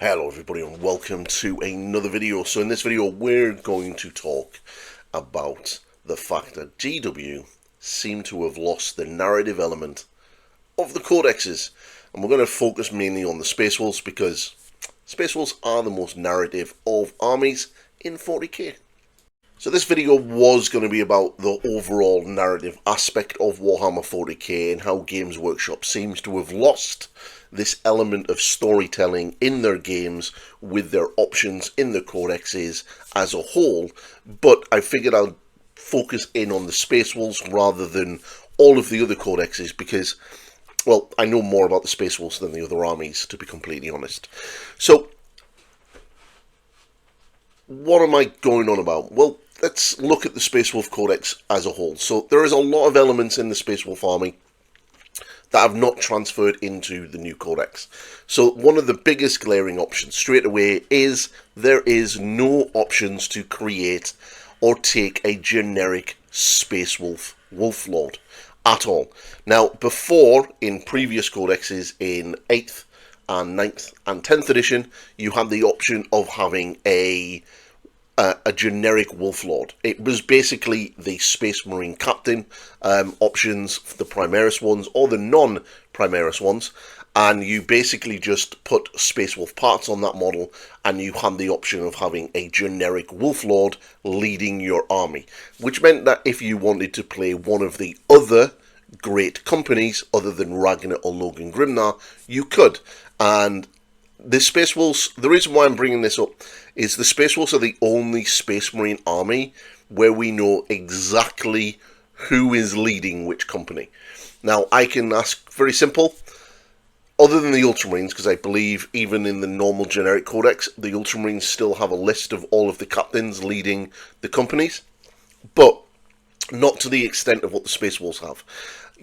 Hello everybody and welcome to another video. So in this video we're going to talk about the fact that GW seem to have lost the narrative element of the codexes, and we're going to focus mainly on the Space Wolves because Space Wolves are the most narrative of armies in 40k. So this video was going to be about the overall narrative aspect of Warhammer 40k and how Games Workshop seems to have lost this element of storytelling in their games with their options in the codexes as a whole. But I figured I'd focus in on the Space Wolves rather than all of the other codexes because, well, I know more about the Space Wolves than the other armies, to be completely honest. So what am I going on about? Well, let's look at the Space Wolf Codex as a whole. So there is a lot of elements in the Space Wolf army that have not transferred into the new Codex. So one of the biggest glaring options straight away is there is no options to create or take a generic Space Wolf Wolf Lord at all. Now, before, in previous codexes in 8th and 9th and 10th edition, you had the option of having a generic Wolf Lord. It was basically the Space Marine Captain options, the Primaris ones or the non-Primaris ones, and you basically just put Space Wolf parts on that model and you had the option of having a generic Wolf Lord leading your army, which meant that if you wanted to play one of the other great companies other than Ragnar or Logan Grimnar, you could. And the Space Wolves, the reason why I'm bringing this up is the Space Wolves are the only Space Marine army where we know exactly who is leading which company. Now, I can ask, very simple, other than the Ultramarines, because I believe even in the normal generic codex, the Ultramarines still have a list of all of the captains leading the companies, but not to the extent of what the Space Wolves have.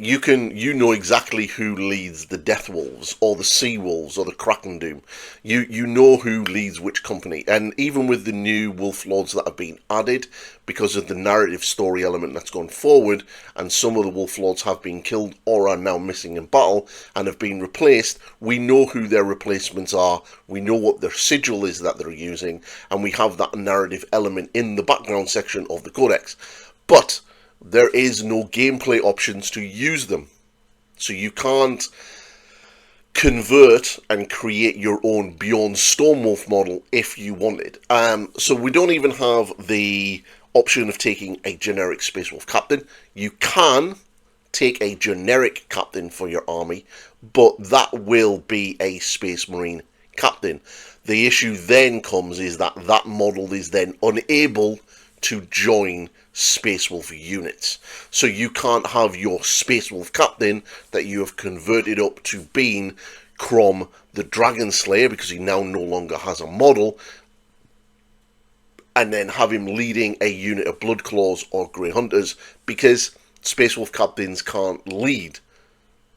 You know exactly who leads the Death Wolves or the Sea Wolves or the Kraken Doom. You know who leads which company, and even with the new Wolf Lords that have been added because of the narrative story element that's gone forward, and some of the Wolf Lords have been killed or are now missing in battle and have been replaced, we know who their replacements are, we know what their sigil is that they're using, and we have that narrative element in the background section of the Codex. But there is no gameplay options to use them. So you can't convert and create your own Beyond Stormwolf model if you wanted. So we don't even have the option of taking a generic Space Wolf captain. You can take a generic captain for your army, but that will be a Space Marine captain. The issue then comes is that that model is then unable to join Space Wolf units. So you can't have your Space Wolf captain that you have converted up to being Crom the Dragon Slayer, because he now no longer has a model, and then have him leading a unit of Bloodclaws or Grey Hunters, because Space Wolf captains can't lead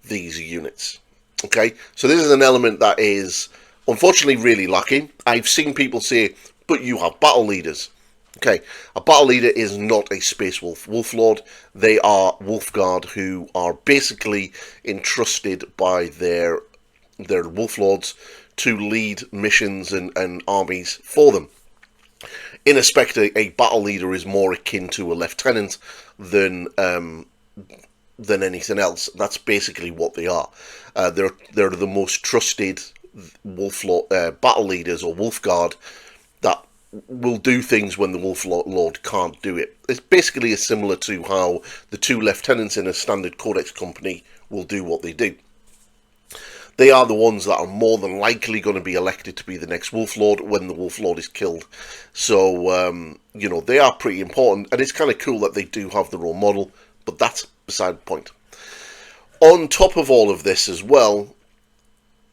these units. Okay, so this is an element that is unfortunately really lacking. I've seen people say, but you have battle leaders. Okay, a battle leader is not a Space Wolf Wolf Lord. They are Wolf Guard who are basically entrusted by their Wolf Lords to lead missions and armies for them. In effect, a battle leader is more akin to a lieutenant than anything else. That's basically what they are. They're the most trusted Wolf Lord, battle leaders or Wolf Guard that will do things when the Wolf Lord can't do it. It's basically similar to how the two lieutenants in a standard Codex company will do what they do. They are the ones that are more than likely going to be elected to be the next Wolf Lord when the Wolf Lord is killed. So, you know, they are pretty important, and it's kind of cool that they do have their own model, but that's beside the point. On top of all of this as well,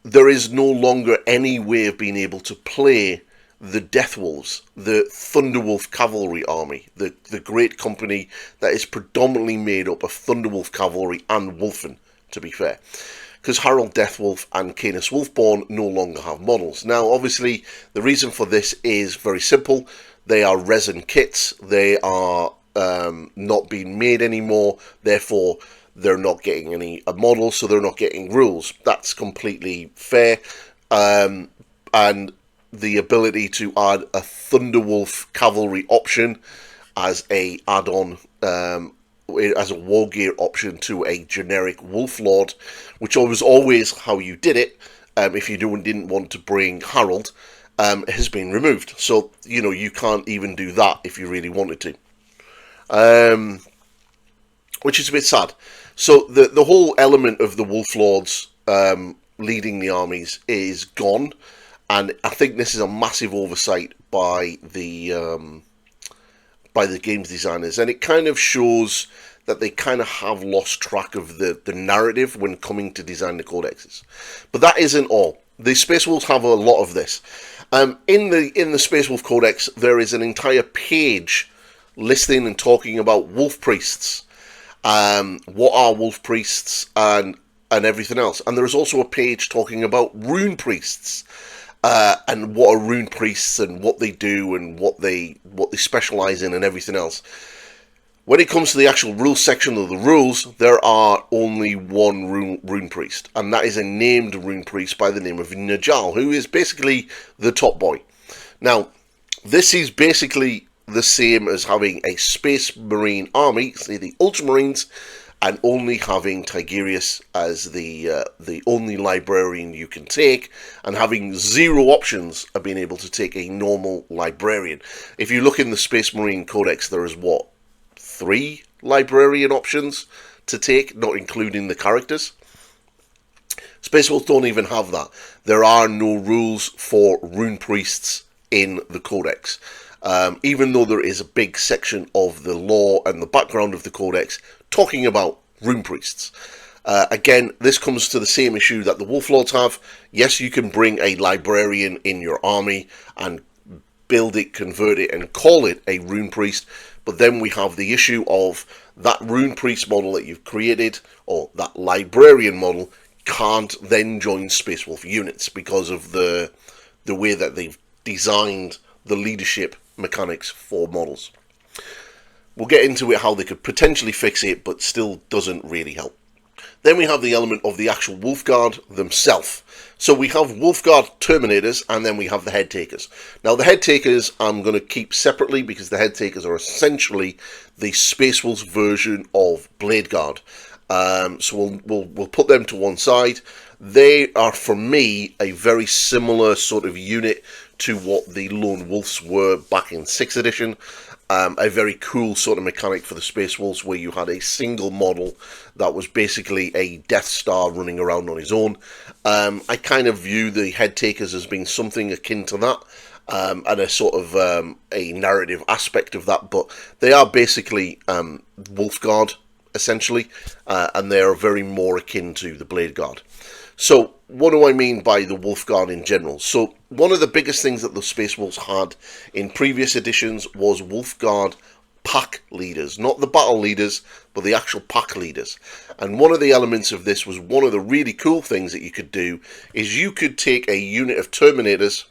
there is no longer any way of being able to play the Death Wolves, the Thunderwolf Cavalry Army, the great company that is predominantly made up of Thunderwolf Cavalry and Wolfen, to be fair. Because Harold Deathwolf and Canis Wolfborn no longer have models. Now, obviously, the reason for this is very simple. They are resin kits. They are not being made anymore. Therefore, they're not getting any models, so they're not getting rules. That's completely fair. And the ability to add a Thunderwolf cavalry option as a add-on, as a war gear option to a generic Wolf Lord, which was always how you did it. If you didn't want to bring Harold, has been removed. So you can't even do that if you really wanted to, which is a bit sad. So the whole element of the Wolf Lords leading the armies is gone, and I think this is a massive oversight by the games designers, and it kind of shows that they kind of have lost track of the narrative when coming to design the codexes. But that isn't all. The Space Wolves have a lot of this. In the Space Wolf Codex, there is an entire page listing and talking about wolf priests, what are wolf priests, and everything else. And there is also a page talking about rune priests, and what are rune priests and what they do and what they specialize in and everything else. When it comes to the actual rules section of the rules, there are only one rune priest, and that is a named rune priest by the name of Najal, who is basically the top boy. Now, this is basically the same as having a Space Marine army, say the Ultramarines, and only having Tigerius as the only librarian you can take, and having zero options of being able to take a normal librarian. If you look in the Space Marine Codex, there is 3 librarian options to take, not including the characters. Space Wolves don't even have that. There are no rules for rune priests in the Codex. Even though there is a big section of the lore and the background of the Codex talking about rune priests. Again, this comes to the same issue that the Wolf Lords have. Yes, you can bring a librarian in your army and build it, convert it, and call it a rune priest, but then we have the issue of that rune priest model that you've created, or that librarian model, can't then join Space Wolf units because of the way that they've designed the leadership mechanics for models. We'll get into it how they could potentially fix it, but still doesn't really help. Then we have the element of the actual Wolfguard themselves. So we have Wolfguard Terminators, and then we have the Head Takers. Now the Head Takers I'm going to keep separately, because the Head Takers are essentially the Space Wolves version of Blade Guard. So we'll put them to one side. They are, for me, a very similar sort of unit to what the Lone Wolves were back in 6th edition. A very cool sort of mechanic for the Space Wolves, where you had a single model that was basically a Death Star running around on his own. I kind of view the Head Takers as being something akin to that, and a sort of a narrative aspect of that, but they are basically Wolfguard, essentially, and they are very more akin to the Blade Guard. So, what do I mean by the Wolfguard in general? So, one of the biggest things that the Space Wolves had in previous editions was Wolfguard pack leaders. Not the battle leaders, but the actual pack leaders. And one of the elements of this was, one of the really cool things that you could do is you could take a unit of Terminators,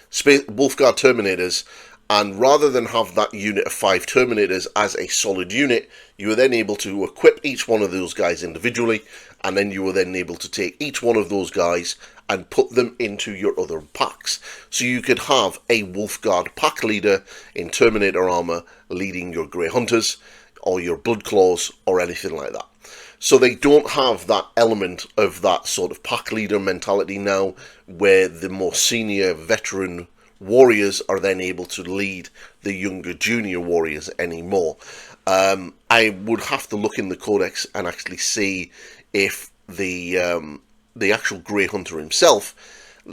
Wolfguard Terminators, and rather than have that unit of 5 Terminators as a solid unit, you were then able to equip each one of those guys individually, and then you were then able to take each one of those guys and put them into your other packs. So you could have a Wolfguard pack leader in Terminator armor leading your Grey Hunters, or your Blood Claws, or anything like that. So they don't have that element of that sort of pack leader mentality now, where the more senior veteran warriors are then able to lead the younger junior warriors anymore. I would have to look in the Codex and actually see if the actual Grey Hunter himself,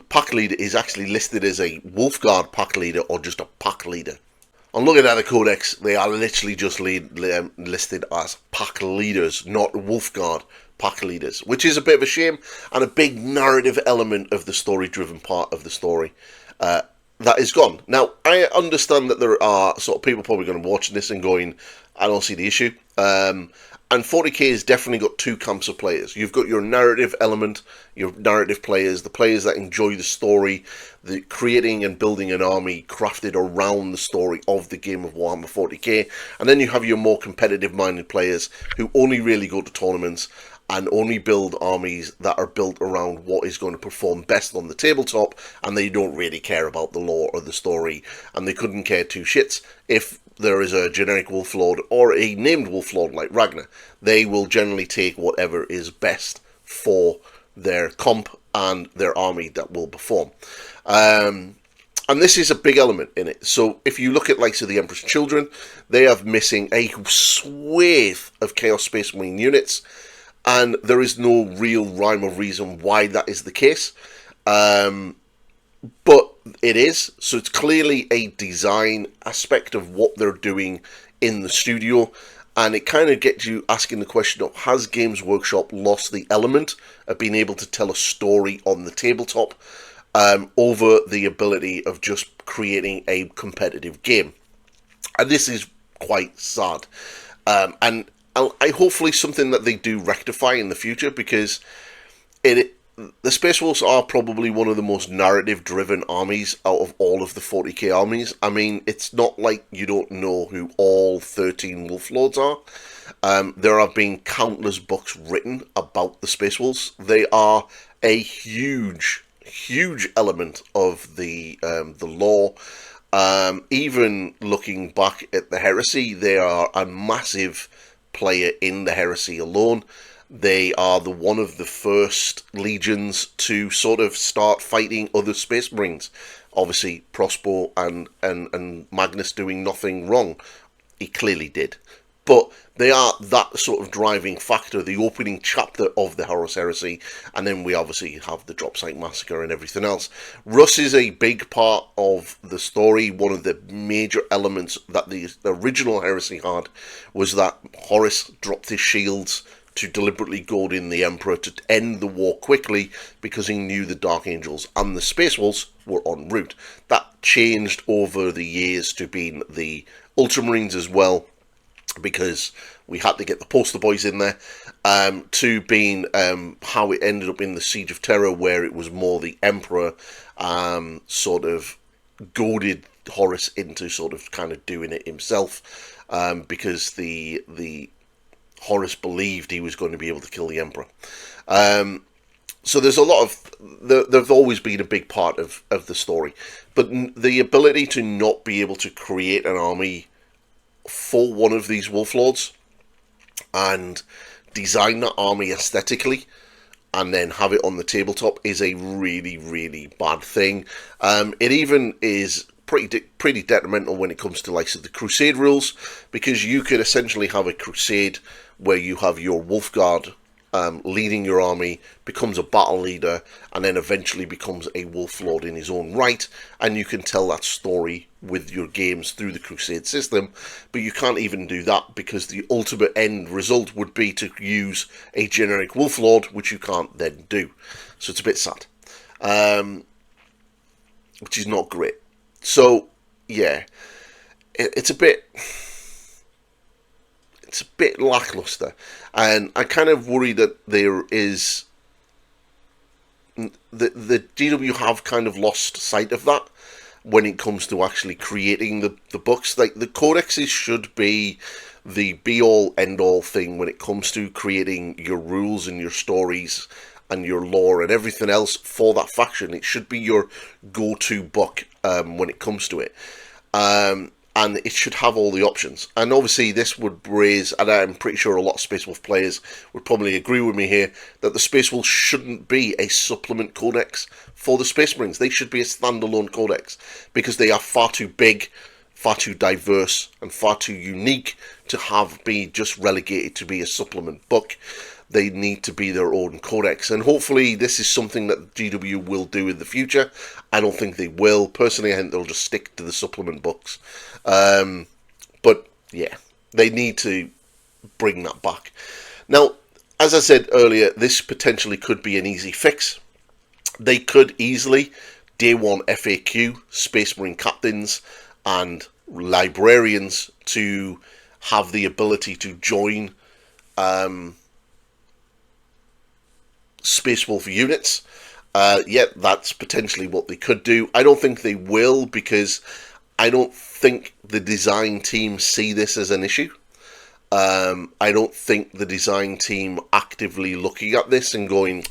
pack leader, is actually listed as a Wolfguard pack leader or just a pack leader. On looking at the Codex, they are literally just listed as pack leaders, not Wolfguard pack leaders, which is a bit of a shame, and a big narrative element of the story-driven part of the story that is gone. Now, I understand that there are sort of people probably going to be watching this and going, I don't see the issue. And 40k has definitely got two camps of players. You've got your narrative element, your narrative players, the players that enjoy the story, the creating and building an army crafted around the story of the game of Warhammer 40k. And then you have your more competitive-minded players who only really go to tournaments and only build armies that are built around what is going to perform best on the tabletop, and they don't really care about the lore or the story, and they couldn't care two shits if there is a generic wolf lord or a named wolf lord like Ragnar. They will generally take whatever is best for their comp and their army that will perform. And this is a big element in it. So if you look at like the Emperor's Children, they are missing a swathe of Chaos Space Marine units, and there is no real rhyme or reason why that is the case. But it is, so it's clearly a design aspect of what they're doing in the studio, and it kind of gets you asking the question of, has Games Workshop lost the element of being able to tell a story on the tabletop over the ability of just creating a competitive game? And this is quite sad, and I hopefully something that they do rectify in the future, because the Space Wolves are probably one of the most narrative-driven armies out of all of the 40k armies. I mean, it's not like you don't know who all 13 Wolf Lords are. There have been countless books written about the Space Wolves. They are a huge, huge element of the lore. Even looking back at the Heresy, they are a massive player in the Heresy alone. They are one of the first legions to sort of start fighting other Space Marines. Obviously, Prospero and Magnus doing nothing wrong. He clearly did. But they are that sort of driving factor, the opening chapter of the Horus Heresy, and then we obviously have the Drop Site Massacre and everything else. Russ is a big part of the story. One of the major elements that the original Heresy had was that Horus dropped his shields to deliberately goad in the Emperor to end the war quickly, because he knew the Dark Angels and the Space Wolves were en route. That changed over the years to being the Ultramarines as well, because we had to get the poster boys in there, to being how it ended up in the Siege of Terror, where it was more the Emperor sort of goaded Horus into sort of kind of doing it himself, because the Horus believed he was going to be able to kill the Emperor. So there's a lot of... They've always been a big part of the story. But the ability to not be able to create an army for one of these Wolf Lords and design that army aesthetically and then have it on the tabletop is a really, really bad thing. It even is pretty detrimental when it comes to like the Crusade rules, because you could essentially have a Crusade where you have your Wolf Guard leading your army, becomes a battle leader, and then eventually becomes a Wolf Lord in his own right, and you can tell that story with your games through the Crusade system. But you can't even do that, because the ultimate end result would be to use a generic Wolf Lord, which you can't then do. So it's a bit sad, which is not great. So yeah, it's a bit lackluster, and I kind of worry that there is the GW have kind of lost sight of that when it comes to actually creating the books. Like, the codexes should be the be-all, end-all thing when it comes to creating your rules and your stories and your lore and everything else for that faction. It should be your go-to book when it comes to it. And it should have all the options. And obviously this would raise, and I'm pretty sure a lot of Space Wolf players would probably agree with me here, that the Space Wolves shouldn't be a supplement codex for the Space Marines. They should be a standalone codex, because they are far too big, far too diverse, and far too unique to be just relegated to be a supplement book. They need to be their own codex, and hopefully this is something that GW will do in the future. I don't think they will. Personally, I think they'll just stick to the supplement books. But yeah, they need to bring that back. Now, as I said earlier, this potentially could be an easy fix. They could easily, day one FAQ, Space Marine captains and librarians to have the ability to join Space Wolf units. Yeah, that's potentially what they could do. I don't think they will, because I don't think the design team see this as an issue. I don't think the design team actively looking at this and going,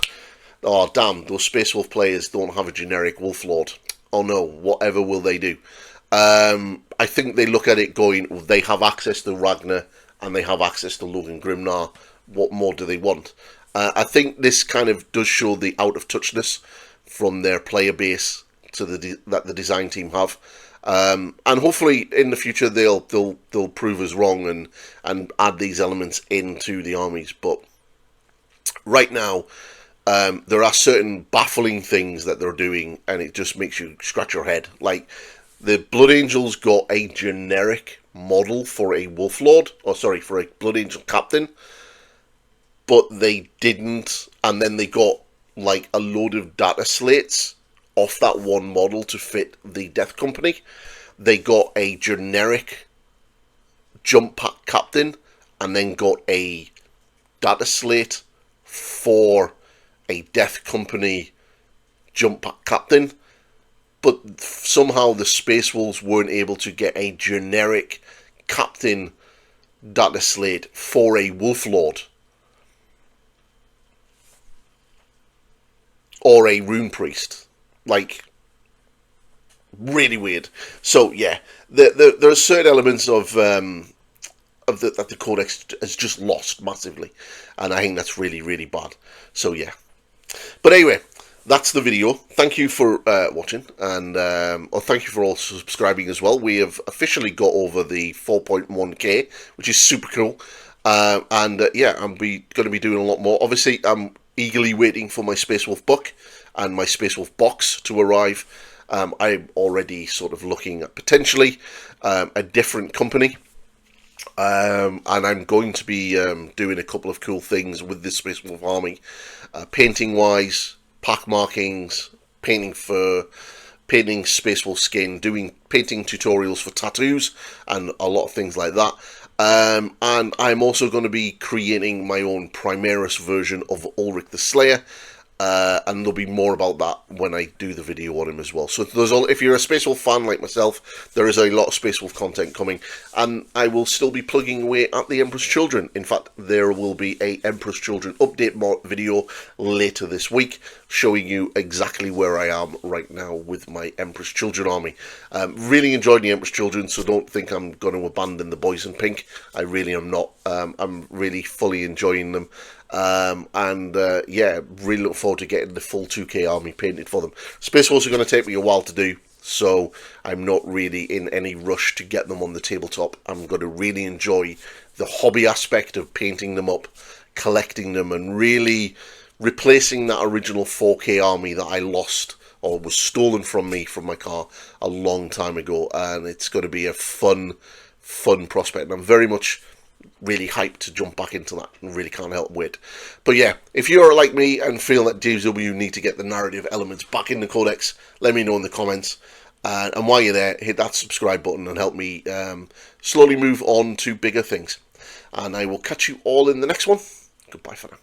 oh damn, those Space Wolf players don't have a generic Wolf Lord. Oh no, whatever will they do? I think they look at it going, well, they have access to Ragnar and they have access to Logan Grimnar. What more do they want? I think this kind of does show the out of touchness from their player base to that the design team have. And hopefully in the future they'll prove us wrong and add these elements into the armies. But right now, there are certain baffling things that they're doing, and it just makes you scratch your head. Like, the Blood Angels got a generic model for a Wolf Lord, or sorry, for a Blood Angel Captain, but they didn't, and then they got like a load of data slates off that one model to fit the Death Company. They got a generic Jump Pack Captain, and then got a data slate for a Death Company Jump Pack Captain, but somehow the Space Wolves weren't able to get a generic Captain data slate for a Wolf Lord or a Rune Priest. Like, really weird. So yeah, there are certain elements of that the Codex has just lost massively, and I think that's really, really bad. So yeah, but anyway, that's the video. Thank you for watching, and thank you for all subscribing as well. We have officially got over the 4.1k, which is super cool. Yeah, I'm going to be doing a lot more. Obviously, I'm eagerly waiting for my Space Wolf book and my Space Wolf box to arrive. I'm already sort of looking at potentially a different company. And I'm going to be doing a couple of cool things with this Space Wolf army, painting-wise, pack markings, painting fur, painting Space Wolf skin, doing painting tutorials for tattoos, and a lot of things like that. And I'm also going to be creating my own Primaris version of Ulrich the Slayer. And there'll be more about that when I do the video on him as well. So if you're a Space Wolf fan like myself, there is a lot of Space Wolf content coming, and I will still be plugging away at the Emperor's Children. In fact, there will be a Emperor's Children update video later this week, showing you exactly where I am right now with my Emperor's Children army. Really enjoyed the Emperor's Children, so don't think I'm going to abandon the boys in pink. I really am not. I'm really fully enjoying them. Yeah, really look forward to getting the full 2k army painted for them. Space Wolves are going to take me a while to do, so I'm not really in any rush to get them on the tabletop. I'm going to really enjoy the hobby aspect of painting them up, collecting them, and really replacing that original 4k army that I lost or was stolen from me from my car a long time ago. And it's going to be a fun prospect, and I'm very much really hyped to jump back into that, and really can't help wait. But yeah, if you're like me and feel that DW need to get the narrative elements back in the Codex, let me know in the comments. And while you're there, hit that subscribe button and help me slowly move on to bigger things. And I will catch you all in the next one. Goodbye for now.